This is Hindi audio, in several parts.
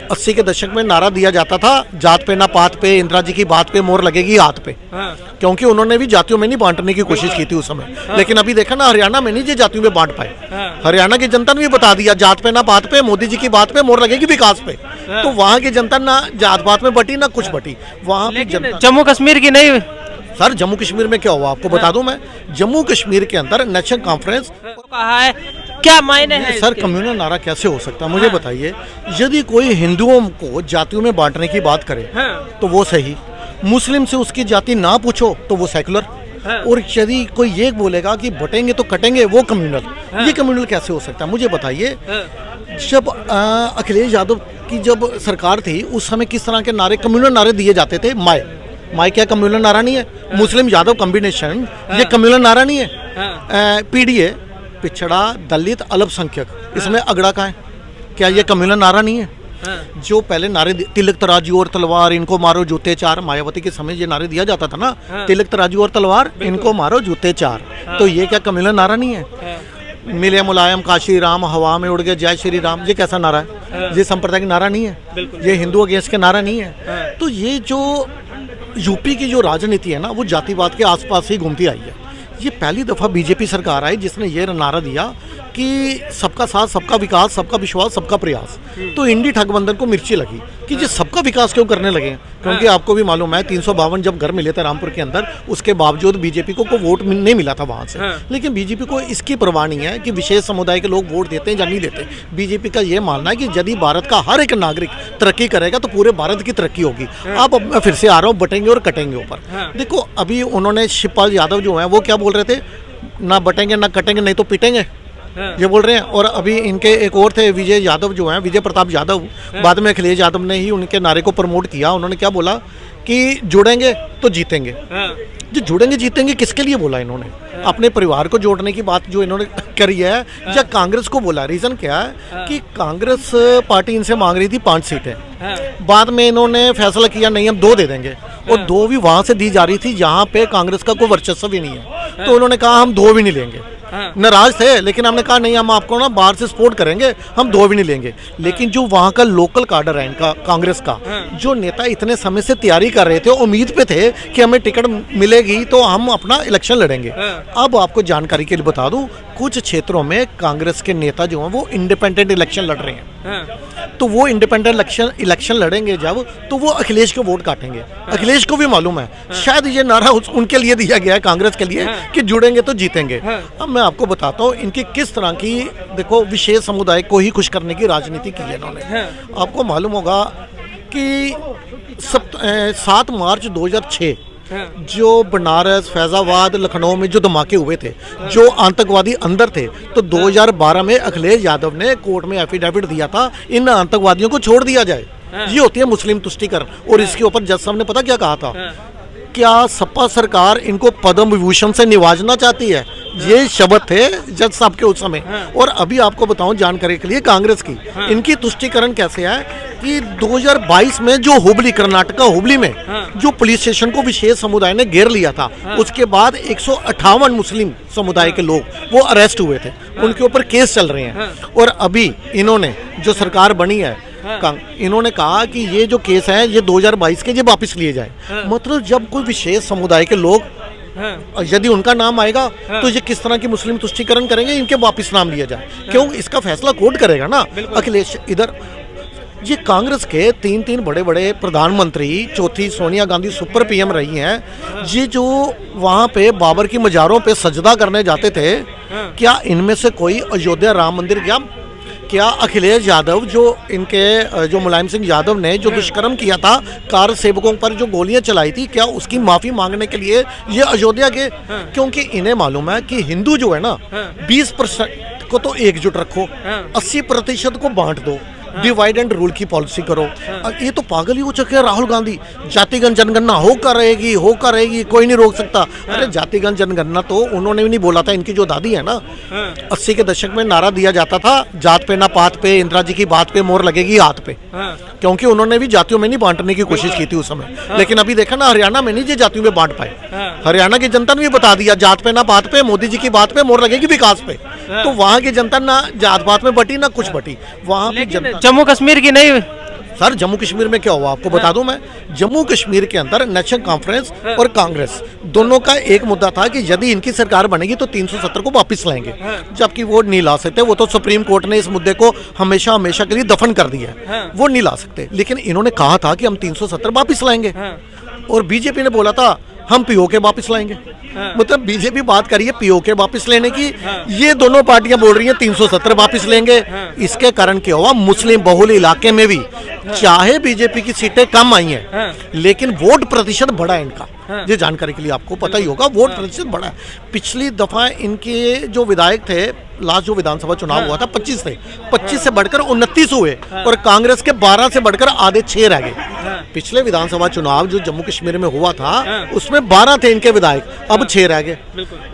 80 के दशक में नारा दिया जाता था, जात पे ना पात पे, इंदिरा जी की बात पे मोहर लगेगी हाथ पे। क्योंकि उन्होंने भी जातियों में नहीं बांटने की कोशिश की थी उस समय। लेकिन अभी देखा ना, हरियाणा में नहीं ये जातियों में बांट पाए। हरियाणा की जनता ने भी बता दिया, जात पे ना पात पे, मोदी जी की बात पे मोहर लगेगी विकास पे। तो वहाँ की जनता ना जात पात में बटी ना कुछ बटी, वहाँ की जनता। जम्मू कश्मीर की नहीं। सर जम्मू कश्मीर में क्या हुआ आपको बता दूं मैं। जम्मू कश्मीर के अंदर नेशनल कॉन्फ्रेंस कहा है, क्या मायने हैं सर कम्युनल नारा कैसे हो सकता है मुझे बताइए। यदि कोई हिंदुओं को जातियों में बांटने की बात करे तो वो सही, मुस्लिम से उसकी जाति ना पूछो तो वो सेकुलर, और यदि कोई ये बोलेगा कि बटेंगे तो कटेंगे वो कम्युनल, ये कम्युनल कैसे हो सकता है मुझे बताइए। जब अखिलेश यादव की जब सरकार थी उस समय किस तरह के नारे, कम्युनल नारे दिए जाते थे। माय क्या कम्युनल नारा नहीं है? मुस्लिम यादव कॉम्बिनेशन ये कम्युनल नारा नहीं है? पीडीए पिछड़ा दलित अल्पसंख्यक, इसमें अगड़ा का है, क्या ये कम्युनल नारा नहीं है? जो पहले नारे तिलक तराजू और तलवार, इनको मारो जूते चार, मायावती के समय ये नारे दिया जाता था ना, तिलक तराजू और तलवार, इनको मारो जूते चार, तो ये क्या कम्युनल नारा नहीं है? मिले मुलायम काशी राम, हवा में उड़ गए जय श्री राम, ये कैसा नारा है? ये सांप्रदायिक नारा नहीं है, ये हिंदू अगेंस्ट के नारा नहीं है। तो ये जो यूपी की जो राजनीति है ना, वो जातिवाद के आसपास ही घूमती आई है। ये पहली दफ़ा बीजेपी सरकार आई जिसने ये नारा दिया कि सबका साथ, सबका विकास, सबका विश्वास, सबका प्रयास। तो इंडी ठगबंधन को मिर्ची लगी कि ये सबका विकास क्यों करने लगे, क्योंकि आपको भी मालूम है 352 जब घर मिले थे रामपुर के अंदर, उसके बावजूद बीजेपी को वोट नहीं मिला था वहाँ से। लेकिन बीजेपी को इसकी परवाह नहीं है कि विशेष समुदाय के लोग वोट देते हैं या नहीं देते। बीजेपी का ये मानना है कि यदि भारत का हर एक नागरिक तरक्की करेगा तो पूरे भारत की तरक्की होगी। अब मैं फिर से आ रहा हूँ, बटेंगे और कटेंगे ऊपर। देखो अभी उन्होंने शिवपाल यादव जो है वो क्या बोल रहे थे, ना बटेंगे ना कटेंगे, नहीं तो पिटेंगे, ये बोल रहे हैं। और अभी इनके एक और थे विजय यादव जो हैं, विजय प्रताप यादव, बाद में अखिलेश यादव ने ही उनके नारे को प्रमोट किया। उन्होंने क्या बोला कि जुड़ेंगे तो जीतेंगे। जो जुड़ेंगे जीतेंगे किसके लिए बोला इन्होंने? अपने परिवार को जोड़ने की बात जो इन्होंने करी है, या कांग्रेस को बोला? रीजन क्या है कि कांग्रेस पार्टी इनसे मांग रही थी 5 सीटें, बाद में इन्होंने फैसला किया नहीं हम 2 दे देंगे, और 2 भी वहां से दी जा रही थी जहां पे कांग्रेस का कोई वर्चस्व भी नहीं है। तो उन्होंने कहा हम 2 भी नहीं लेंगे। नाराज थे, लेकिन हमने कहा नहीं हम आपको ना बाहर से सपोर्ट करेंगे, हम 2 भी नहीं लेंगे। लेकिन जो वहाँ का लोकल काडर है इनका, कांग्रेस का जो नेता इतने समय से तैयारी कर रहे थे, उम्मीद पे थे कि हमें टिकट मिलेगी तो हम अपना इलेक्शन लड़ेंगे। अब आपको जानकारी के लिए बता दूं, कुछ क्षेत्रों में कांग्रेस के नेता जो हैं वो इंडिपेंडेंट इलेक्शन लड़ रहे हैं। तो वो इंडिपेंडेंट इलेक्शन लड़ेंगे जब, तो वो अखिलेश को वोट काटेंगे। अखिलेश को भी मालूम है, शायद ये नारा उनके लिए दिया गया है, कांग्रेस के लिए, कि जुड़ेंगे तो जीतेंगे। अब मैं आपको बताता हूँ इनकी किस तरह की, देखो विशेष समुदाय को ही खुश करने की राजनीति की है इन्होंने। आपको मालूम होगा कि 7 मार्च 2006 जो बनारस, फैजाबाद, लखनऊ में जो धमाके हुए थे, जो आतंकवादी अंदर थे, तो 2012 में अखिलेश यादव ने कोर्ट में एफिडेविट दिया था इन आतंकवादियों को छोड़ दिया जाए। ये होती है मुस्लिम तुष्टीकरण। और इसके ऊपर जज साहब ने पता क्या कहा था, क्या सपा सरकार इनको पद्म विभूषण से निवाजना चाहती है? ये शब्द थे जज साहब के उस समय। और अभी आपको बताऊं जानकारी के लिए, कांग्रेस की इनकी तुष्टीकरण कैसे है कि 2022 में जो हुबली, कर्नाटका हुबली में जो पुलिस स्टेशन को विशेष समुदाय ने घेर लिया था, उसके बाद 158 मुस्लिम समुदाय के लोग वो अरेस्ट हुए थे, उनके ऊपर केस चल रहे हैं। और अभी इन्होंने जो सरकार बनी है, इन्होंने कहा कि ये जो केस है ये 2022 के, ये वापस लिए जाए। मतलब जब कोई विशेष समुदाय के लोग, यदि उनका नाम आएगा तो ये किस तरह की मुस्लिम तुष्टीकरण करेंगे, इनके वापस नाम लिया जाए। क्यों? इसका फैसला कोर्ट करेगा ना। अखिलेश इधर, ये कांग्रेस के 3 बड़े बड़े प्रधानमंत्री, चौथी सोनिया गांधी सुपर पीएम रही हैं, ये जो वहाँ पे बाबर की मज़ारों पे सजदा करने जाते थे, क्या इनमें से कोई अयोध्या राम मंदिर गया? क्या अखिलेश यादव जो मुलायम सिंह यादव ने जो दुष्कर्म किया था, कार सेवकों पर जो गोलियां चलाई थी, क्या उसकी माफी मांगने के लिए ये अयोध्या गए? क्योंकि इन्हें मालूम है कि हिंदू जो है ना, 20% को तो एकजुट रखो, 80% को बांट दो, डिवाइड एंड रूल की पॉलिसी करो। ये तो पागल ही हो चुके हैं राहुल गांधी। जातिगत जनगणना होकर रहेगी, कोई नहीं रोक सकता। अरे जातिगत जनगणना तो उन्होंने भी नहीं बोला था, इनकी जो दादी है ना, 80 के दशक में नारा दिया जाता था, जात पे ना पात पे, इंदिरा जी की बात पे मोहर लगेगी हाथ पे। क्योंकि उन्होंने भी जातियों में नहीं बांटने की कोशिश की थी उस समय। लेकिन अभी देखा ना, हरियाणा में नहीं ये जातियों में बांट पाए। हरियाणा की जनता ने भी बता दिया, जात पे ना पात पे, मोदी जी की बात पे मोहर लगेगी विकास पे। तो वहाँ की जनता ना जात पात में बटी ना कुछ बटी, वहाँ की जनता। जम्मू कश्मीर की नहीं। सर जम्मू कश्मीर में क्या हुआ आपको बता दूं मैं। जम्मू कश्मीर के अंदर नेशनल कॉन्फ्रेंस और कांग्रेस दोनों का एक मुद्दा था कि यदि इनकी सरकार बनेगी तो 370 को वापस लाएंगे, जबकि वो नहीं ला सकते। वो तो सुप्रीम कोर्ट ने इस मुद्दे को हमेशा हमेशा के लिए दफन कर दिया है, वो नहीं ला सकते। लेकिन इन्होंने कहा था कि हम 370 वापस लाएंगे, और बीजेपी ने बोला था हम पीओके वापस लाएंगे। मतलब बीजेपी बात करिए पीओके वापस लेने की, ये दोनों पार्टियां बोल रही हैं 370 वापस लेंगे। इसके कारण क्या हुआ, मुस्लिम बहुल इलाके में भी चाहे बीजेपी की सीटें कम आई हैं, लेकिन वोट प्रतिशत बढ़ा है इनका। ये जानकारी के लिए आपको पता ही होगा, वोट प्रतिशत बढ़ा है। पिछली दफा इनके जो विधायक थे, लास्ट जो विधानसभा चुनाव हुआ था 25 थे, 25 से बढ़कर 29 हुए, और कांग्रेस के 12 से बढ़कर आधे 6 रह गए। पिछले विधानसभा चुनाव जो जम्मू कश्मीर में हुआ था उसमें 12 थे इनके विधायक, अब 6 रह गए,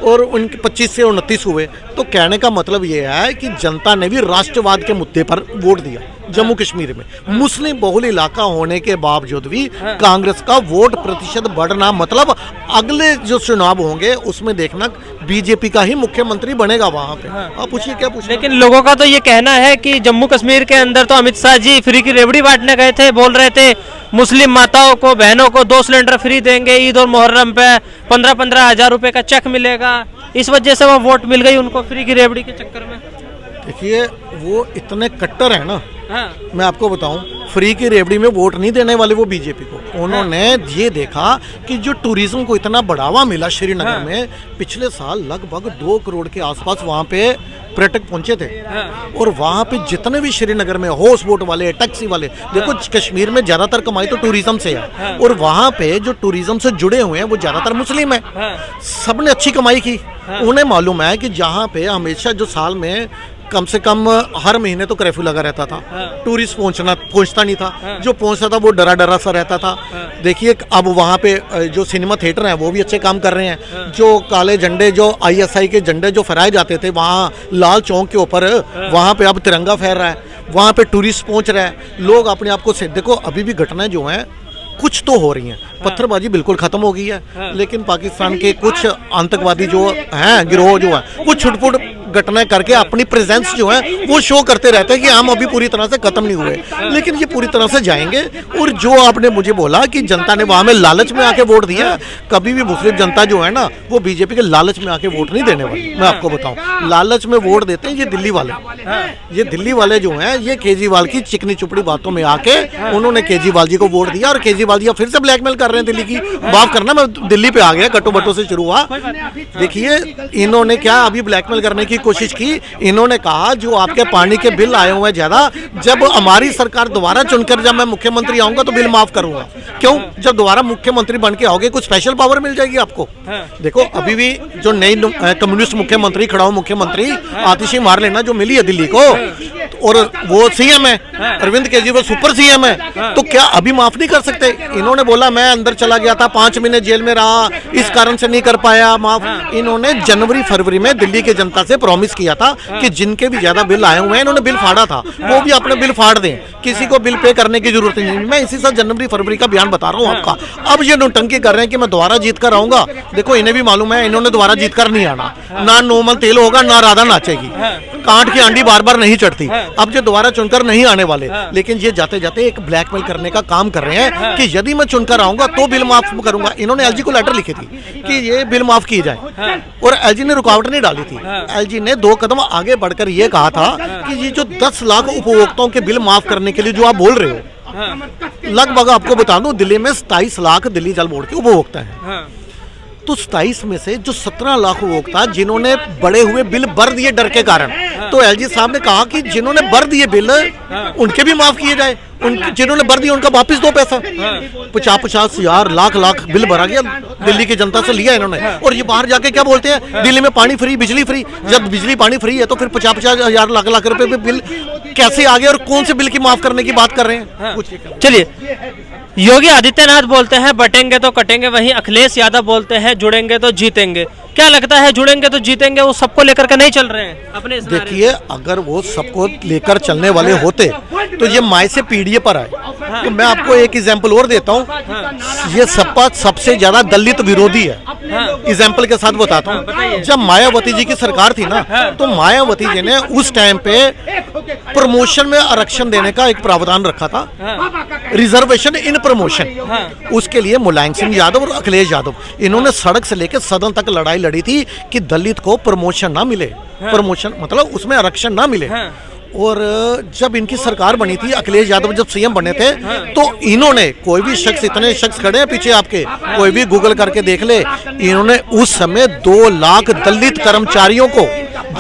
और उनके 25 से 29 हुए। तो कहने का मतलब ये है कि जनता ने भी राष्ट्रवाद के मुद्दे पर वोट दिया जम्मू कश्मीर में। मुस्लिम बहुल इलाका होने के बावजूद भी कांग्रेस का वोट प्रतिशत बढ़ना, मतलब अगले जो चुनाव होंगे उसमें देखना बीजेपी का ही मुख्यमंत्री बनेगा वहां पे। आप पूछिए क्या पूछिए। लेकिन लोगों का तो ये कहना है कि जम्मू कश्मीर के अंदर तो अमित शाह जी फ्री की रेवड़ी बांटने गए थे, बोल रहे थे मुस्लिम माताओं को, बहनों को 2 सिलेंडर फ्री देंगे, ईद और मुहर्रम पे 15-15 हजार रुपए का चेक मिलेगा। इस वजह से वो वोट मिल गई उनको फ्री की रेवड़ी के चक्कर में। देखिए वो इतने कट्टर है ना, मैं आपको बताऊं, फ्री की रेवड़ी में वोट नहीं देने वाले वो बीजेपी को। उन्होंने ये देखा कि जो टूरिज्म को इतना बढ़ावा मिला श्रीनगर में, पिछले साल लगभग 2 करोड़ के आसपास वहां पे पर्यटक पहुंचे थे, और वहां पे जितने भी श्रीनगर में हाउस बोट वाले, टैक्सी वाले, देखो कश्मीर में ज्यादातर कमाई तो टूरिज्म से है, और वहां पे जो टूरिज्म से जुड़े हुए हैं वो ज्यादातर मुस्लिम है। सबने अच्छी कमाई की। उन्हें मालूम है कि जहाँ पे हमेशा जो साल में कम से कम हर महीने तो कर्फ्यू लगा रहता था, टूरिस्ट पहुंचता नहीं था, जो पहुंचता था वो डरा डरा सा रहता था। देखिए अब वहाँ पे जो सिनेमा थिएटर हैं वो भी अच्छे काम कर रहे हैं। जो काले झंडे, जो ISI के झंडे जो फहराए जाते थे वहाँ लाल चौक के ऊपर, वहाँ पे अब तिरंगा फहर रहा है, वहाँ पे टूरिस्ट पहुंच रहा है। लोग अपने आप को से देखो, अभी भी घटनाएं जो हैं कुछ तो हो रही हैं। पत्थरबाजी बिल्कुल खत्म हो गई है, लेकिन पाकिस्तान के कुछ आतंकवादी जो हैं, गिरोह जो है, वो छुटपुट घटनाएं करके अपनी प्रेजेंस जो है वो शो करते रहते हैं कि हम अभी पूरी तरह से खत्म नहीं हुए, लेकिन ये पूरी तरह से जाएंगे। और जो आपने मुझे बोला कि जनता ने वहां में लालच में आके वोट दिया, कभी भी मुस्लिम जनता जो है ना वो बीजेपी के लालच में आके वोट नहीं देने वाली। मैं आपको बताऊं, लालच में वोट देते हैं ये दिल्ली वाले। ये दिल्ली वाले जो हैं ये केजरीवाल की चिकनी चुपड़ी बातों में आके उन्होंने केजरीवाल जी को वोट दिया, और केजरीवाल जी फिर से ब्लैकमेल कर रहे हैं दिल्ली की। माफ करना, मैं दिल्ली पे आ गया, कट्टो बट्टो से शुरू हुआ। देखिए इन्होंने क्या अभी ब्लैकमेल करने की कोशिश की। इन्होंने कहा जो आपके पानी के बिल आए हुए हैं ज्यादा, जब हमारी सरकार दोबारा चुनकर जब मैं मुख्यमंत्री आऊंगा तो बिल माफ करूंगा। क्यों? जब दोबारा मुख्यमंत्री बन के आओगे कुछ स्पेशल पावर मिल जाएगी आपको। देखो अभी भी जो नई कम्युनिस्ट मुख्यमंत्री, खड़ा मुख्यमंत्री आतिशी मार लेना जो मिली है दिल्ली को, और वो सीएम है, अरविंद केजरीवाल सुपर सीएम है, तो क्या अभी माफ नहीं कर सकते? इन्होंने बोला मैं अंदर चला गया था, 5 महीने जेल में रहा, इस कारण से नहीं कर पाया माफ। इन्होंने जनवरी फरवरी में दिल्ली की जनता से प्रॉमिस किया था कि जिनके भी ज्यादा बिल आए हुए हैं, इन्होंने बिल फाड़ा था, वो भी अपने बिल फाड़ दें, किसी को बिल पे करने की जरूरत नहीं। मैं इसी साल जनवरी फरवरी का बयान बता रहा हूँ आपका। अब ये नौटंकी कर रहे हैं कि मैं दोबारा जीत कर आऊंगा। देखो इन्हें भी मालूम है इन्होंने दोबारा जीत कर नहीं आना, ना नोमल तेल होगा, ना राधा नाचेगी, कांट की आंडी बार बार नहीं चढ़ती। अब ये दोबारा चुनकर नहीं आने वाले, लेकिन ये जाते जाते एक ब्लैकमेल करने का काम कर रहे हैं कि यदि मैं चुनकर आऊंगा तो बिल माफ करूंगा। इन्होंने LG को लेटर लिखी थी कि ये बिल माफ की जाए, और LG ने रुकावट नहीं डाली थी। LG ने 2 कदम आगे बढ़कर ये कहा था कि ये जो 10 लाख उपभोक्ताओं के बिल माफ करने के लिए जो आप बोल रहे हो, लगभग आपको बता दूं दिल्ली में 27 लाख दिल्ली जल बोर्ड के उपभोक्ता हैं। तो 27 में से जो 17 लाख उपभोक्ता जिन्होंने बड़े हुए बिल भर दिए डर के कारण, तो LG साहब ने कहा कि जिन्होंने भर दिए बिल उनके भी माफ किए जाए, जिन्होंने भर दिया उनका वापस दो पैसा। 50-50 हजार लाख बिल भरा गया, दिल्ली की जनता से लिया इन्होंने। और ये बाहर जाके क्या बोलते हैं, दिल्ली में पानी फ्री, बिजली फ्री। जब बिजली पानी फ्री है तो फिर 50-50 हजार लाख रुपए पे बिल कैसे आ गए, और कौन से बिल की माफ करने की बात कर रहे हैं? चलिए, योगी आदित्यनाथ बोलते हैं बटेंगे तो कटेंगे, वहीं अखिलेश यादव बोलते हैं जुड़ेंगे तो जीतेंगे। क्या लगता है जुड़ेंगे तो जीतेंगे वो सबको लेकर के नहीं चल रहे हैं अपने? देखिए अगर वो सबको लेकर चलने वाले होते तो ये माय से पीढ़ी पर आए। तो मैं आपको एक एग्जांपल और देता हूँ, ये सपा सबसे ज्यादा दलित विरोधी है। एग्जाम्पल के साथ बताता हूँ। जब मायावती जी की सरकार थी ना, तो मायावती जी ने उस टाइम पे प्रमोशन में आरक्षण देने का एक प्रावधान रखा था, रिजर्वेशन इन प्रमोशन। उसके लिए मुलायम सिंह यादव और अखिलेश यादव, इन्होंने सड़क से लेकर सदन तक लड़ाई लड़ी थी कि दलित को प्रमोशन ना मिले, प्रमोशन मतलब उसमें आरक्षण ना मिले। और जब इनकी सरकार बनी थी, अखिलेश यादव जब सीएम बने थे, तो इन्होंने, कोई भी शख्स, इतने शख्स खड़े हैं पीछे आपके, कोई भी गूगल करके देख ले, इन्होंने उस समय 2 लाख दलित कर्मचारियों को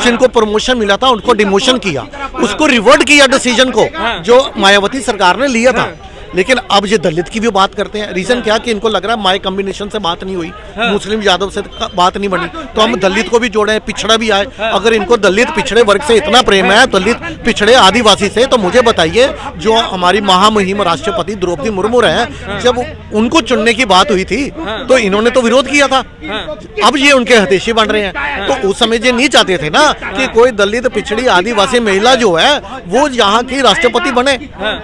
जिनको प्रमोशन मिला था उनको डिमोशन किया, उसको रिवर्ट किया डिसीजन को जो मायावती सरकार ने लिया था। लेकिन अब ये दलित की भी बात करते हैं। रीजन क्या कि इनको लग रहा है माय कॉम्बिनेशन से बात नहीं हुई, मुस्लिम यादव से बात नहीं बनी, तो हम दलित को भी जोड़े, पिछड़ा भी आए। अगर इनको दलित पिछड़े वर्ग से इतना प्रेम है, दलित पिछड़े आदिवासी से, तो मुझे बताइए जो हमारी महामहिम राष्ट्रपति द्रौपदी मुर्मू हैं, जब उनको चुनने की बात हुई थी तो इन्होंने तो विरोध किया था। अब ये उनके हितैषी बन रहे हैं। तो उस समय ये नहीं चाहते थे ना कि कोई दलित पिछड़ी आदिवासी महिला जो है वो यहाँ की राष्ट्रपति बने,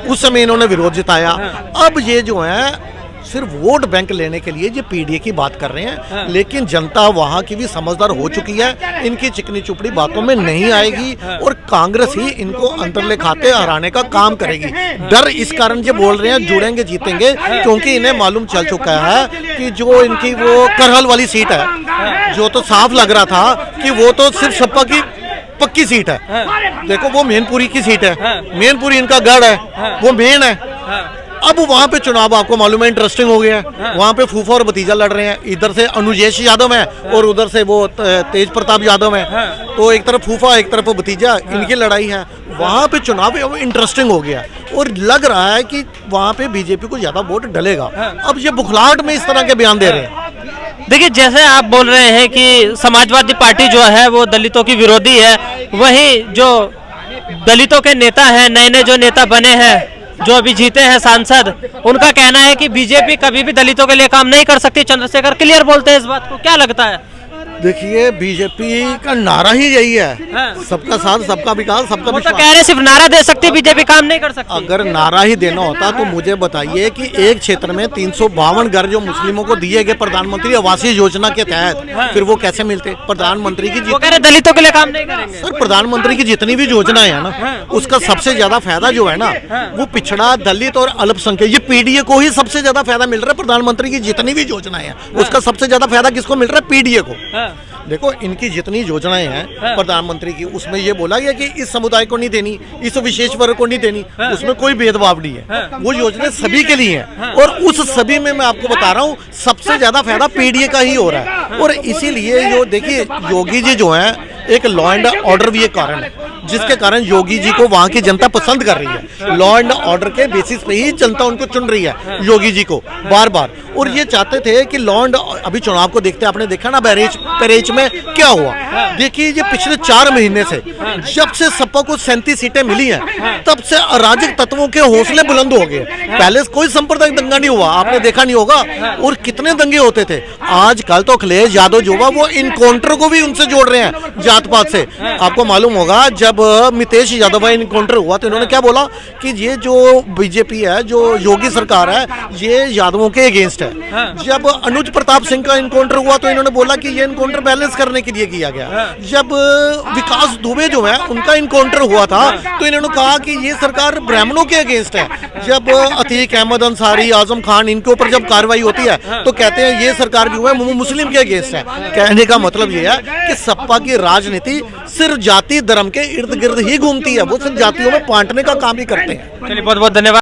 उस समय इन्होंने विरोध जताया। अब ये जो है सिर्फ वोट बैंक लेने के लिए ये पीडीए की बात कर रहे हैं, लेकिन जनता वहां की भी समझदार हो चुकी है, इनकी चिकनी चुपड़ी बातों में नहीं आएगी और कांग्रेस ही इनको अंतरले खाते हराने का काम करेगी। डर इस कारण ये बोल रहे हैं जुड़ेंगे जीतेंगे, क्योंकि इन्हें मालूम चल चुका है कि जो इनकी वो करहल वाली सीट है, जो तो साफ लग रहा था कि वो तो सिर्फ सपा की पक्की सीट है, देखो वो मैनपुरी की सीट है, मैनपुरी इनका गढ़ है, वो मेन है। अब वहां पे चुनाव आपको मालूम है इंटरेस्टिंग हो गया है, वहां पे फूफा और भतीजा लड़ रहे हैं, इधर से अनुजेश यादव है और उधर से वो तेज प्रताप यादव है, तो एक तरफ फूफा एक तरफ भतीजा, इनकी लड़ाई है। वहां पे चुनाव इंटरेस्टिंग हो गया और लग रहा है कि वहां पे बीजेपी को ज्यादा वोट डलेगा। अब ये बुखलाहट में इस तरह के बयान दे रहे हैं। देखिए, जैसे आप बोल रहे हैं कि समाजवादी पार्टी जो है वो दलितों की विरोधी है, वही जो दलितों के नेता हैं, नए नए जो नेता बने हैं, जो अभी जीते हैं सांसद, उनका कहना है कि बीजेपी कभी भी दलितों के लिए काम नहीं कर सकती। चंद्रशेखर क्लियर बोलते हैं इस बात को, क्या लगता है? देखिए, बीजेपी का नारा ही यही है, सबका साथ, सबका विकास, सबका वो तो कह रहे सिर्फ नारा दे सकती, बीजेपी काम नहीं कर सकती। अगर नारा ही देना होता तो मुझे बताइए कि एक क्षेत्र में 352 घर जो मुस्लिमों को दिए गए प्रधानमंत्री आवासीय योजना के तहत, फिर वो कैसे मिलते? प्रधानमंत्री की, वो कह रहे दलितों के लिए काम नहीं करेंगे। सर, प्रधानमंत्री की जितनी भी योजनाएं है ना, उसका सबसे ज्यादा फायदा जो है ना, वो पिछड़ा, दलित और अल्पसंख्यक, ये पीडीए को ही सबसे ज्यादा फायदा मिल रहा है। प्रधानमंत्री की जितनी भी योजनाएं हैं उसका सबसे ज्यादा फायदा किसको मिल रहा है? पीडीए को। देखो, इनकी जितनी योजनाएं हैं प्रधानमंत्री की, उसमें ये बोला गया कि इस समुदाय को नहीं देनी, इस विशेष वर्ग को नहीं देनी, उसमें कोई भेदभाव नहीं है, वो योजनाएं सभी के लिए हैं। और उस सभी में मैं आपको बता रहा हूँ सबसे ज्यादा फायदा पीडीए का ही हो रहा है। और इसीलिए जो देखिए, योगी जी जो है, एक लॉ एंड ऑर्डर भी एक कारण है जिसके कारण योगी जी को वहां की जनता पसंद कर रही है। लॉ एंड ऑर्डर के बेसिस पे ही जनता उनको चुन रही है, योगी जी को बार बार। और ये चाहते थे कि लॉ एंड, अभी चुनाव को देखते आपने देखा ना बहरेच में क्या हुआ। देखिए, ये पिछले 4 महीने से जब से सपा को 37 सीटें मिली हैं, तब से अराजक तत्वों के हौसले बुलंद हो गए। पहले कोई सांप्रदायिक दंगा नहीं हुआ, आपने देखा नहीं होगा, और कितने दंगे होते थे। आजकल तो अखिलेश यादव जो हुआ, वो इनकाउंटर को भी उनसे जोड़ रहे हैं जात पात से। आपको मालूम होगा जब मितेश यादव का इनकाउंटर हुआ तो इन्होंने क्या बोला कि ये जो बीजेपी है, जो योगी सरकार है, ये यादवों के अगेंस्ट है। जब अनुज प्रताप सिंह का इनकाउंटर हुआ तो इन्होंने बोला कि ये इनकाउंटर बैलेंस करने के लिए किया गया। जब विकास दुबे जो है उनका इनकाउंटर हुआ था तो इन्होंने कहा कि ये सरकार ब्राह्मणों के अगेंस्ट है। जब अतीक अहमद अंसारी, आजम खान, इनके ऊपर जब कार्रवाई होती है तो कहते हैं ये सरकार जो है मुस्लिम के अगेंस्ट है। कहने का मतलब ये है कि सपा की राजनीति सिर्फ जाति धर्म के इर्द गिर्द ही घूमती है, वो सिर्फ जातियों में बांटने का काम ही करते हैं। चलिए, बहुत बहुत धन्यवाद।